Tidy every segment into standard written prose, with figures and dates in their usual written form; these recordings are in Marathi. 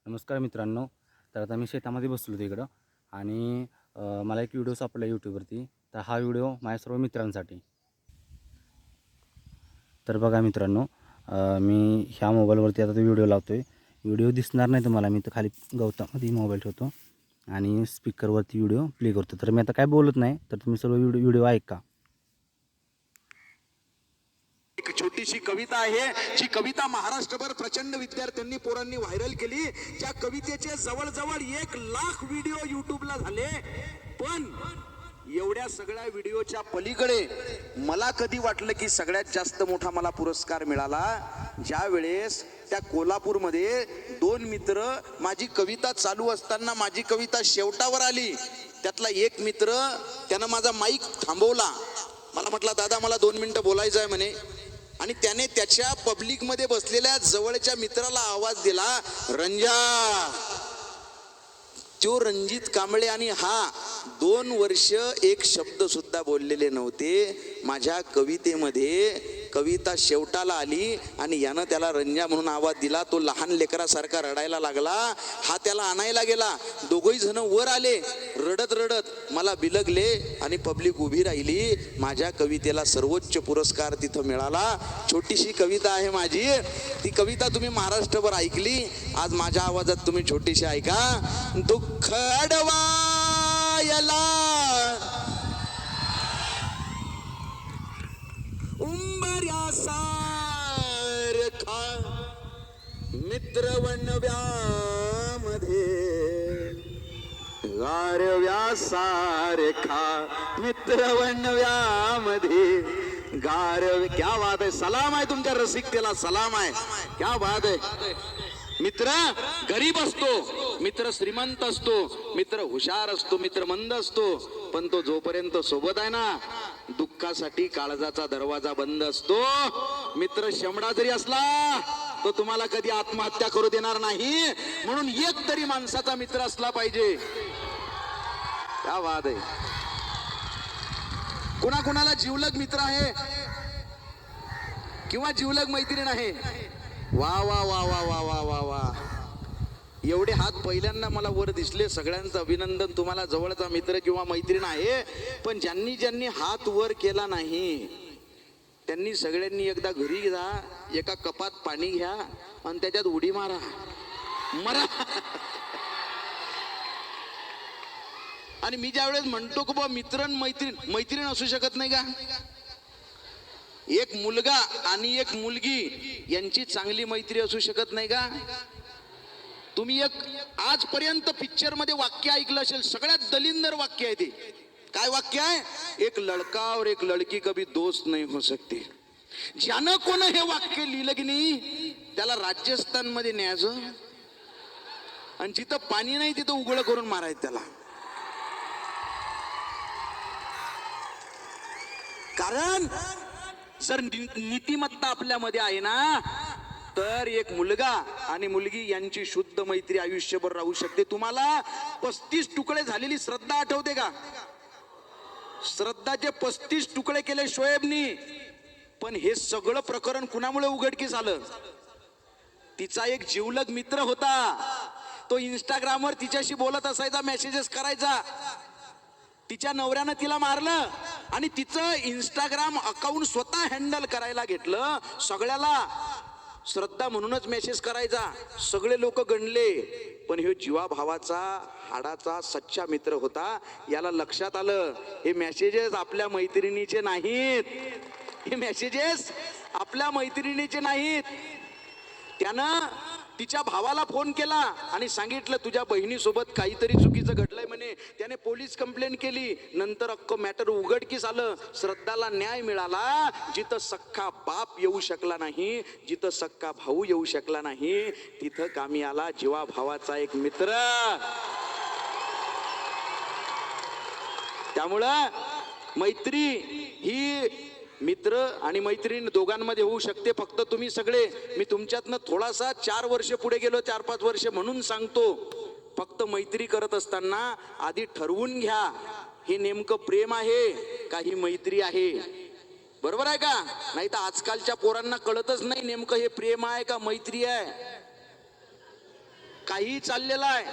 नमस्कार मित्रांनो. तर आता मी शेतामध्ये बसलो होतो इकडं आणि मला एक व्हिडिओ सापडला यूट्यूबवरती. तर हा व्हिडिओ माझ्या सर्व मित्रांसाठी. तर बघा मित्रांनो, मी ह्या मोबाईलवरती आता तो व्हिडिओ लावतो आहे. व्हिडिओ दिसणार नाही तुम्हाला, मी तर खाली गवतामध्ये मोबाईल ठेवतो आणि स्पीकरवरती व्हिडिओ प्ले करतो. तर मी आता काय बोलत नाही, तर तुम्ही सर्व व्हिडिओ ऐका. एक छोटीशी कविता आहे, जी कविता महाराष्ट्रभर प्रचंड विद्यार्थ्यांनी पोरांनी व्हायरल केली. त्या कवितेचे जवळजवळ 1,00,000 व्हिडिओ युट्यूबला झाले. पण एवढ्या सगळ्या व्हिडिओच्या पलीकडे मला कधी वाटलं की सगळ्यात जास्त मोठा मला पुरस्कार मिळाला ज्या वेळेस त्या कोल्हापूरमध्ये 2 मित्र माझी कविता चालू असताना माझी कविता शेवटावर आली. त्यातला एक मित्र त्यानं माझा माईक थांबवला. मला म्हटला, दादा मला 2 मिनिटं बोलायचं आहे म्हणे. आणि त्याने त्याच्या पब्लिक मध्ये बसलेल्या जवळच्या मित्राला आवाज दिला, रंजा. तो रणजित कांबळे आणि हा 2 वर्ष एक शब्द सुद्धा बोललेले नव्हते. माझ्या कवितेमध्ये कविता शेवटाला आली आणि यानं त्याला रंजा म्हणून आवाज दिला. तो लहान लेकरासारखा रडायला लागला. हा त्याला आणायला गेला. दोघही जण वर आले. रडत रडत मला बिलगले आणि पब्लिक उभी राहिली. माझ्या कवितेला सर्वोच्च पुरस्कार तिथं मिळाला. छोटीशी कविता आहे माझी. ती कविता तुम्ही महाराष्ट्रभर ऐकली. आज माझ्या आवाजात तुम्ही छोटीशी ऐका. दुःख अडवायला सारखा मित्र वनव्यामध्ये गारव्यासारखा मित्र वनव्यामध्ये क्या बात आहे. सलाम आहे तुमच्या रसिकतेला, सलाम आहे. क्या बात आहे. मित्र गरीब असतो, मित्र श्रीमंत असतो, मित्र हुशार असतो, मित्र मंद असतो, पण तो जोपर्यंत सोबत आहे ना, दुःखासाठी काळजाचा दरवाजा बंद असतो. मित्र शेमडा जरी असला तो तुम्हाला कधी आत्महत्या करू देणार नाही. म्हणून एक तरी माणसाचा मित्र असला पाहिजे. क्या बात आहे. कुणाकुणाला जिवलग मित्र आहे किंवा जिवलग मैत्रीण आहे? वा वा वा वा वा वा वा वा. एवढे हात पहिल्यांदा मला वर दिसले. सगळ्यांचं अभिनंदन. तुम्हाला जवळचा मित्र किंवा मैत्रीण आहे. पण ज्यांनी ज्यांनी हात वर केला नाही त्यांनी सगळ्यांनी एकदा घरी जा, एका कपात पाणी घ्या आणि त्याच्यात उडी मारा, मरा. आणि मी ज्या वेळेस म्हणतो की बा मित्र मैत्रीण असू शकत नाही का? एक मुलगा आणि एक मुलगी यांची चांगली मैत्री असू शकत नाही का? तुम्ही एक आजपर्यंत पिक्चर मध्ये वाक्य ऐकलं असेल, सगळ्यात दलिंदर वाक्य आहे ते. काय वाक्य आहे? एक लड़का और एक लड़की कभी दोस्त नहीं हो सकते. ज्यानं कोण हे वाक्य लिहिलं की नाही त्याला राजस्थान मध्ये न्यायचं आणि जिथं पाणी नाही तिथं उघड करून मारायचं त्याला. कारण जर नीतिमत्ता आपल्यामध्ये आहे ना, तर एक मुलगा आणि मुलगी यांची शुद्ध मैत्री आयुष्यभर राहू शकते. तुम्हाला 35 तुकडे झालेली श्रद्धा आठवते का? श्रद्धाचे 35 तुकडे केले शोएबनी. पण हे सगळं प्रकरण कुणामुळे उघडकीस आलं? तिचा एक जिवलग मित्र होता. तो इंस्टाग्रामवर तिच्याशी बोलत असायचा, मेसेजेस करायचा. तिच्या नवऱ्यानं तिला मारलं आणि तिचं इंस्टाग्राम अकाउंट स्वतः हँडल करायला घेतलं. सगळ्याला श्रद्धा म्हणूनच मेसेज करायचा. सगळे लोक गणले. पण हे जीवाभावाचा हाडाचा सच्चा मित्र होता. याला लक्षात आलं हे मेसेजेस आपल्या मैत्रिणीचे नाहीत. हे मेसेजेस आपल्या मैत्रिणीचे नाहीत. त्यानं तिच्या भावाला फोन केला आणि सांगितलं तुझ्या बहिणीसोबत काहीतरी चुकीचं घडलंय म्हणे. त्याने पोलीस कंप्लेंट केली. नंतर अख्खं मॅटर उघडकीस आलं. श्रद्धाला न्याय मिळाला. जिथं सख्खा बाप येऊ शकला नाही, जिथं सख्खा भाऊ येऊ शकला नाही, तिथं कामी आला जीवा भावाचा एक मित्र. त्यामुळं मैत्री ही मित्र आणि मैत्रीण दोघांमध्ये होऊ शकते. फक्त तुम्ही सगळे, मी तुमच्यातनं थोडासा 4 वर्ष पुढे गेलो, 4-5 वर्ष म्हणून सांगतो. फक्त मैत्री करत असताना आधी ठरवून घ्या हे नेमकं प्रेम आहे का ही मैत्री आहे. बरोबर आहे का? नाही तर आजकालच्या पोरांना कळतच नाही नेमकं हे प्रेम आहे का मैत्री आहे. काही चाललेलं आहे.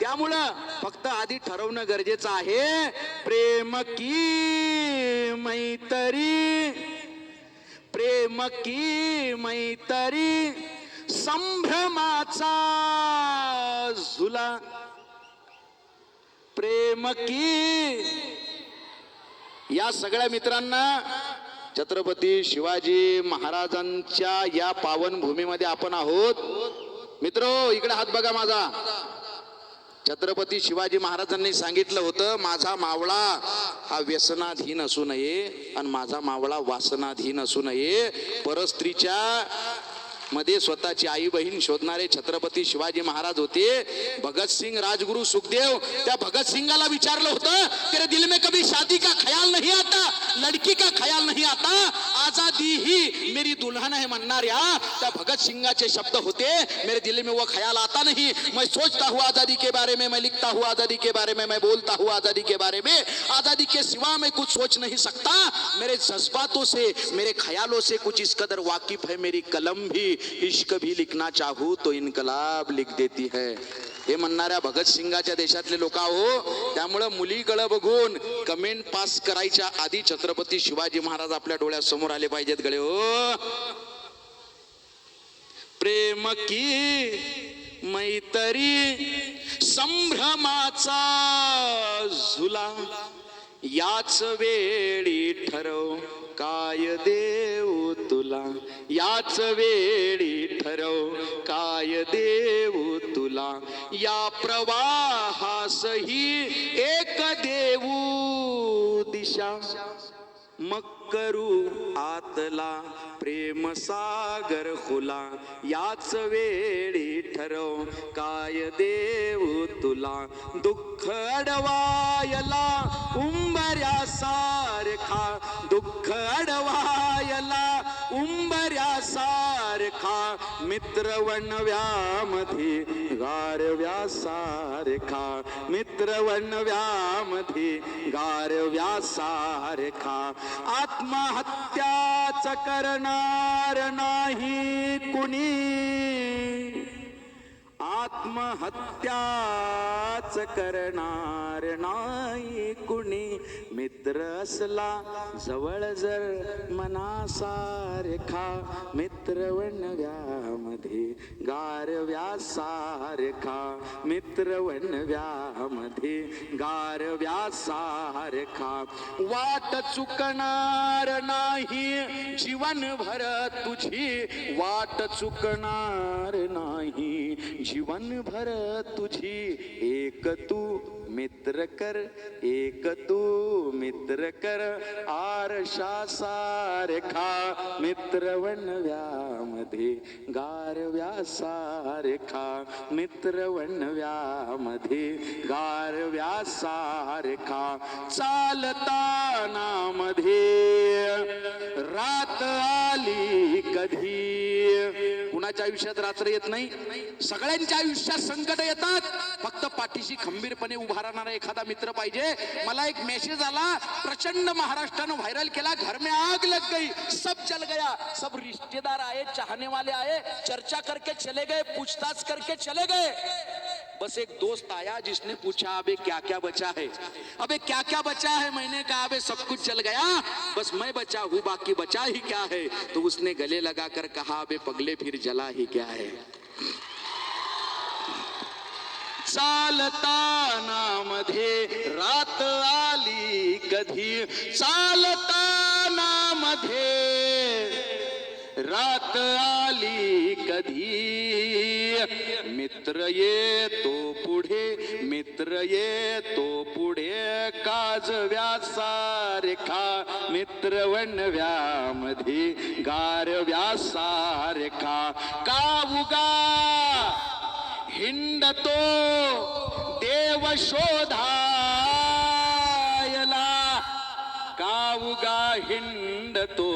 त्यामुळं फक्त आधी ठरवणं गरजेचं आहे. प्रेम की मैत्री, प्रेम की मैत्री, संभ्रमाचा झुला. प्रेम की. या सगळ्या मित्रांना छत्रपती शिवाजी महाराजांच्या या पावन भूमीमध्ये आपण आहोत. मित्रो, इकडे हात बघा माझा. छत्रपती शिवाजी महाराजांनी सांगितलं होतं, माझा मावळा हा व्यसनाधीन असू नये आणि माझा मावळा वासनाधीन असू नये. परस्त्रीच्या मध्ये स्वतःची आई बहीण शोधणारे छत्रपती शिवाजी महाराज होते. भगतसिंग, राजगुरु, सुखदेव, त्या भगत सिंगाला विचारलं होतं, तेरे दिल में कभी शादी का ख्याल नहीं आता, लड़की का ख्याल नहीं आता, आजादी ही मेरी दुल्हन है म्हणणाऱ्या त्या भगत सिंगाचे शब्द होते, मेरे दिल में वो ख्याल आता नहीं, मैं सोचता हूँ आजादी के बारे में, मैं लिखता हूँ आजादी के बारे में, मैं बोलता हूँ आजादी के बारे में, आजादी के सिवा मैं कुछ सोच नहीं सकता. मेरे जज्बातों से, मेरे ख्यालों से कुछ इस कदर वाकिफ है मेरी कलम भी, इश्क भी लिखना चाहूं तो इनकलाब लिख देती है. हे म्हणणाऱ्या भगत सिंगाच्या देशातले लोक हो. त्यामुळं मुलीकडे बघून कमेंट पास करायच्या आधी छत्रपती शिवाजी महाराज आपल्या डोळ्यासमोर आले पाहिजेत गळे हो. प्रेम की मैत्री, संभ्रमाचा झुला, याच वेळी ठरव काय देऊ तुला, याच वेळी ठरव काय देऊ तुला, या प्रवाहासही एक देऊ दिशा, मग करू आतला प्रेम सागर खुला, याच वेळी ठरव काय देऊ तुला, दुःख अडवायला उंबऱ्या सारखा, दुःख अडवायला उंबऱ्या सारखा, मित्र वणव्यामध्ये गारव्या सारखा, मित्र वणव्यामध्ये गारव्या सारखा, आत्महत्याच करणार नाही कुणी, आत्महत्याच करणार नाही कुणी, मित्र असला जवळ जर मनासारखा, मित्र वणव्यामध्ये गारव्या सारखा, मित्र वणव्यामध्ये गारव्या सारखा, वाट चुकणार नाही जीवनभर तुझी, वाट चुकणार नाही जीवनभर तुझी, एक तू मित्र कर, एक तू मित्र कर, आरशा सारखा, मित्र वणव्यामध्ये गारव्या सारखा, मित्र वणव्यामध्ये गारव्या सारखा, चालताना मध्ये रात आली कधी. कुणाच्या आयुष्यात रात्र येत नाही, सगळ्यांच्या आयुष्यात संकट येतात. फक्त पाठीशी खंबीरपणे उभा राहणारा एखादा मित्र पाहिजे. मला एक मेसेज आला, प्रचंड महाराष्ट्रानं व्हायरल केला, घर में आग लग गई, सब जल गया, सब रिश्तेदार आए, चाहने वाले आए, चर्चा करके चले गए, पूछताछ करके चले गए, बस एक दोस्त आया जिसने पूछा अबे क्या क्या बचा है, अबे क्या क्या बचा है. मैंने कहा अबे सब कुछ जल गया, बस मैं बचा हूँ, बाकी बचा ही क्या है. तो उसने गले लगा कर कहा अबे पगले फिर जला ही क्या है. चालताना मध्ये रात आली कधी, चालताना मध्ये रात आली कधी, मित्र येतो पुढे, मित्र येतो पुढे, काजव्या सारखा, मित्र वणव्यामध्ये गारव्या सारखा, कावुगा हिंडतो देव शोधायला, कावुगा हिंडतो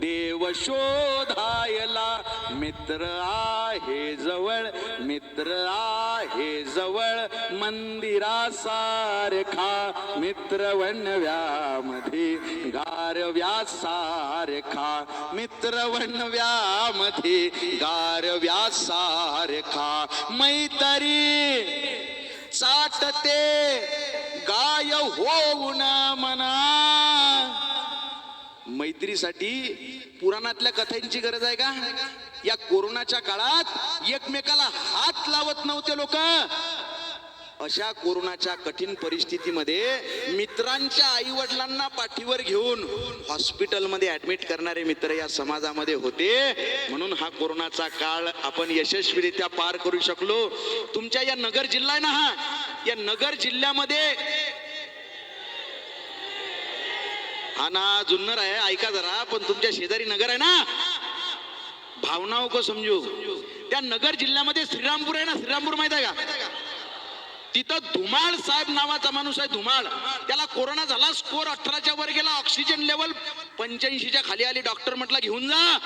देव शोधायला, मित्र आहे जवळ, मित्र आहे जवळ, मंदिरासारखा मित्र वणव्यामध्ये गारव्यासारखा, मित्र वणव्यामध्ये गारव्यासारखा, मैत्री चाटते गाय होऊन मना. मैत्रीसाठी पुराणातल्या कथांची गरज आहे का? या कोरोनाच्या काळात एकमेकाला हात लावत नव्हते लोक. अशा कोरोनाच्या कठीण परिस्थितीमध्ये मित्रांच्या आई वडिलांना पाठीवर घेऊन हॉस्पिटलमध्ये ऍडमिट करणारे मित्र या समाजामध्ये होते. म्हणून हा कोरोनाचा काळ आपण यशस्वीरित्या पार करू शकलो. तुमच्या या नगर जिल्हा आहे ना, हा या नगर जिल्ह्यामध्ये हा ना जुन्नर आहे, ऐका जरा, पण तुमच्या शेजारी नगर आहे ना, भावनाओं को समजू. त्या नगर जिल्ह्यामध्ये श्रीरामपूर आहे ना, श्रीरामपूर माहित आहे का? तिथं धुमाळ साहेब नावाचा माणूस आहे, धुमाळ. त्याला कोरोना झाला, स्कोर 18च्या वर गेला, ऑक्सिजन लेवल 85च्या खाली आली. डॉक्टर म्हटला घेऊन जा,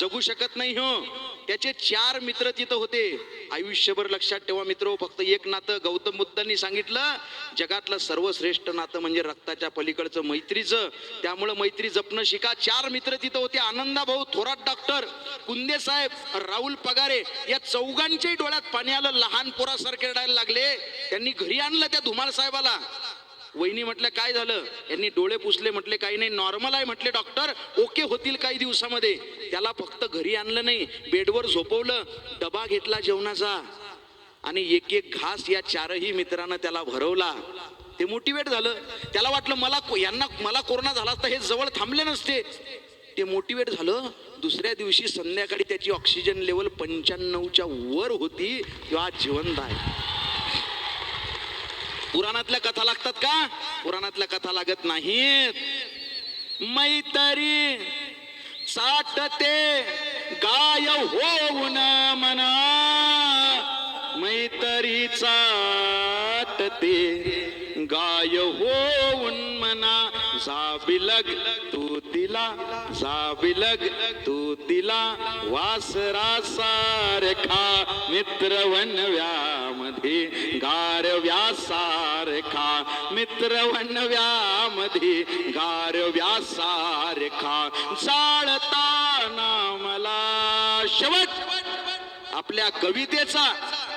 जगू शकत नाही हो. त्याचे 4 मित्र तिथं होते. आयुष्यभर लक्षात ठेवा मित्र, फक्त एक नातं गौतम बुद्धांनी सांगितलं, जगातलं सर्वश्रेष्ठ नातं म्हणजे रक्ताच्या पलीकडचं मैत्रीचं. त्यामुळे मैत्री जपणं शिका. 4 मित्र तिथं होते. आनंदा भाऊ थोरात, डॉक्टर कुंदे साहेब, राहुल पगारे. या चौघांच्याही डोळ्यात पाणी आलं, लहान पोरासारखे रडायला लागले. त्यांनी घरी आणलं त्या धुमाळ साहेबाला. वहिनी म्हटलं काय झालं? यांनी डोळे पुसले, म्हटले काही नाही, नॉर्मल आहे. म्हटले डॉक्टर ओके होतील काही दिवसामध्ये. त्याला फक्त घरी आणलं नाही, बेडवर झोपवलं, डबा घेतला जेवणाचा आणि एक एक घास या 4ही मित्रांना त्याला भरवला. ते मोटिवेट झालं. त्याला वाटलं मला कोरोना झाला असता हे जवळ थांबले नसते. ते मोटिवेट झालं. दुसऱ्या दिवशी संध्याकाळी त्याची ऑक्सिजन लेवल 95च्या वर होती. किंवा जिवंत आहे. पुराणातल्या कथा लागतात का? पुराणातल्या कथा लागत नाहीत. मैत्री चाटते गाय होऊन मना, मैत्री चाटते गाय होऊन मना. जाबिलग तू तिला, जाबिलग तू तिला, वासरासारखा मित्र वणव्यामध्ये गारव्यासारखा, मित्र वणव्यामध्ये गारव्यासारखा. जाळताना मला शेवट आपल्या कवितेचा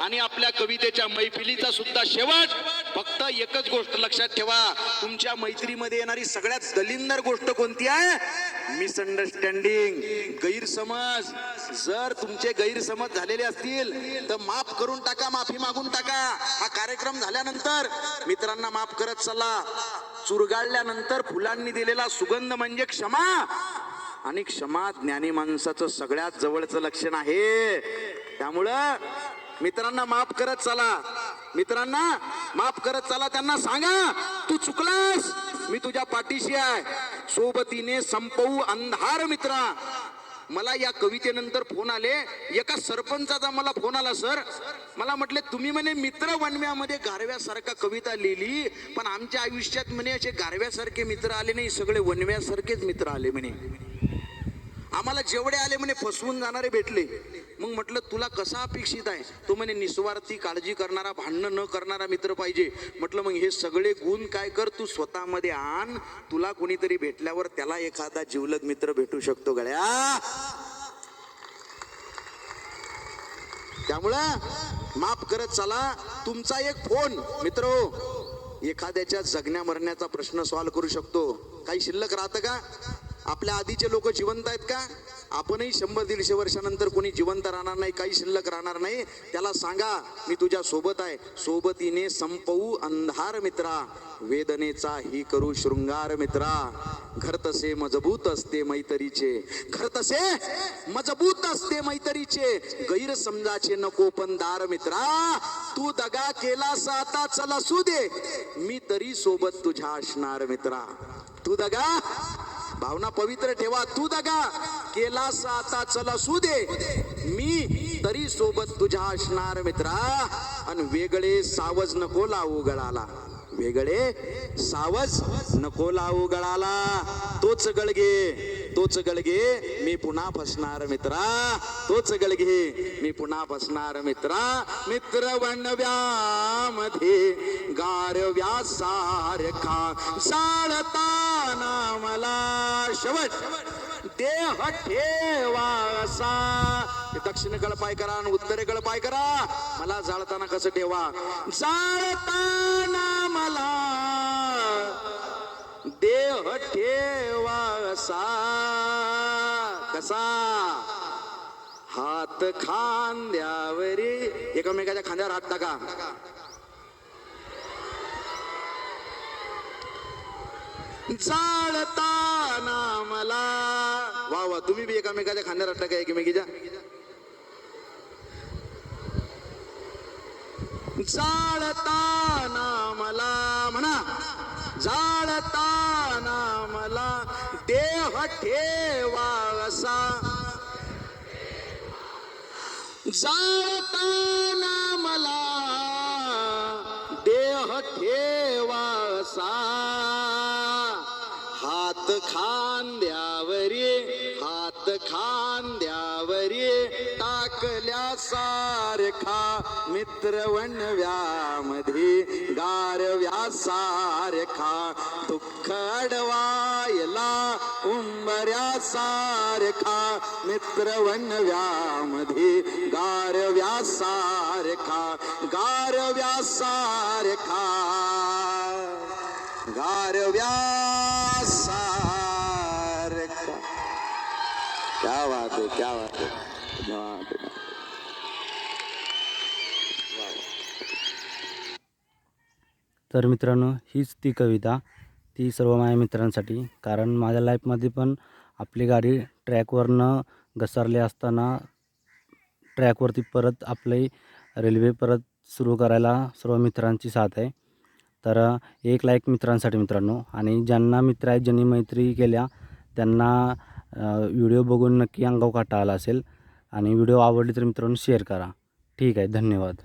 आणि आपल्या कवितेच्या मैफिलीचा सुद्धा शेवट. फक्त एकच गोष्ट लक्षात ठेवा, तुमच्या मैत्रीमध्ये येणारी सगळ्यात दलिंदर गोष्ट कोणती आहे? मिसअंडरस्टँडिंग, गैरसमज. जर तुमचे गैरसमज झालेले असतील तर माफ करून टाका, माफी मागून टाका. हा कार्यक्रम झाल्यानंतर मित्रांना माफ करत चला. चुरगाळल्यानंतर फुलांनी दिलेला सुगंध म्हणजे क्षमा, आणि क्षमा ज्ञानी माणसाचं सगळ्यात जवळचं लक्षण आहे. त्यामुळं मित्रांना माफ करत चला, मित्रांना माफ करत चला. त्यांना सांगा तू चुकलास, मी तुझ्या पाठीशी आहे. सोबतीने संपवू अंधार मित्रा. मला या कवितेनंतर फोन आले, एका सरपंचाचा मला फोन आला. सर मला म्हटले तुम्ही म्हणे मित्र वणव्यामध्ये गारव्यासारखा कविता लिहिली, पण आमच्या आयुष्यात म्हणे असे गारव्यासारखे मित्र आले नाही, सगळे वणव्यासारखेच मित्र आले म्हणे. आम्हाला जेवढे आले म्हणे फसवून जाणारे भेटले. मग म्हटलं तुला कसा अपेक्षित आहे? तो म्हणे निस्वार्थी, काळजी करणारा, भांडणं न करणारा मित्र पाहिजे. म्हटलं मग हे सगळे गुण काय कर, तू स्वतःमध्ये आण. तुला कोणीतरी भेटल्यावर त्याला एखादा जिवलग मित्र भेटू शकतो गळ्या. त्यामुळं माफ करत चला. तुमचा एक फोन मित्र एखाद्याच्या जगण्या मरण्याचा प्रश्न सॉल्व्ह करू शकतो. काही शिल्लक राहतं का? आपल्या आधीचे लोक जिवंत आहेत का? आपणही 100-150 वर्षानंतर कोणी जिवंत राहणार नाही, काही शिल्लक राहणार नाही. त्याला सांगा मी तुझ्या सोबत आहे. सोबतीने संपवू अंधार मित्रा, वेदनेचा ही करू शृंगार मित्रा. घर तसे मजबूत असते मैत्रीचे, घर तसे मजबूत असते मैत्रीचे, गैरसमजाचे नको पण दार मित्रा. तू दगा केलास आता चल असू दे, मी तरी सोबत तुझ्या असणार मित्रा. तू दगा, भावना पवित्र ठेवा. तू दगा केलास आता चल असू दे, मी तरी सोबत तुझ्या असणार मित्रा. आणि वेगळे सावज नको लावू गळाला, वेगळे सावज नको लावू गळाला, तोच गळगे मी पुन्हा फसणार मित्रा, तोच गळगे मी पुन्हा फसणार मित्रा. मित्र वणव्यामध्ये गारव्या सारखा जाळताना मला शेवट देह ठेवासा. दक्षिणेकडे पाय करा आणि उत्तरेकडे पाय करा. मला जाळताना कसं ठेवा, जाळताना मला देह ठेवासा. कसा, हात खांद्यावरी, एकमेकाच्या खांद्यावर हात टाका. जाळताना मला, वा वा, तुम्ही बी एकामेकाच्या खांद्यावर हात टाका एकमेकीच्या. जाळताना मला म्हणा, जाळताना मला देह ठेवासा. जाळताना मला देह ठेवासा. हात खांद्यावरी, हात खांद्यावरी टाकल्या सारखा मित्र वणव्यामध्ये गारव्या सारखा. दुःख अडवायला उंबऱ्या सारखा मित्र वणव्यामध्ये गारव्या सारखा, गारव्या सारखा, गारव्या सारखा. क्या बात है, क्या बात है, धन्यवाद. तर मित्रांनो, हीच ती कविता, ती सर्व माझ्या मित्रांसाठी. कारण माझ्या लाईफमध्ये पण आपली गाडी ट्रॅकवरनं घसरली असताना ट्रॅकवरती परत आपली रेल्वे परत सुरू करायला सर्व मित्रांची साथ आहे. तर 1 लाईक मित्रांसाठी मित्रांनो. आणि ज्यांना मित्र आहेत, ज्यांनी मैत्री केल्या, त्यांना व्हिडिओ बघून नक्की अंगावर काटा आला असेल. आणि व्हिडिओ आवडली तर मित्रांनो शेअर करा. ठीक आहे, धन्यवाद.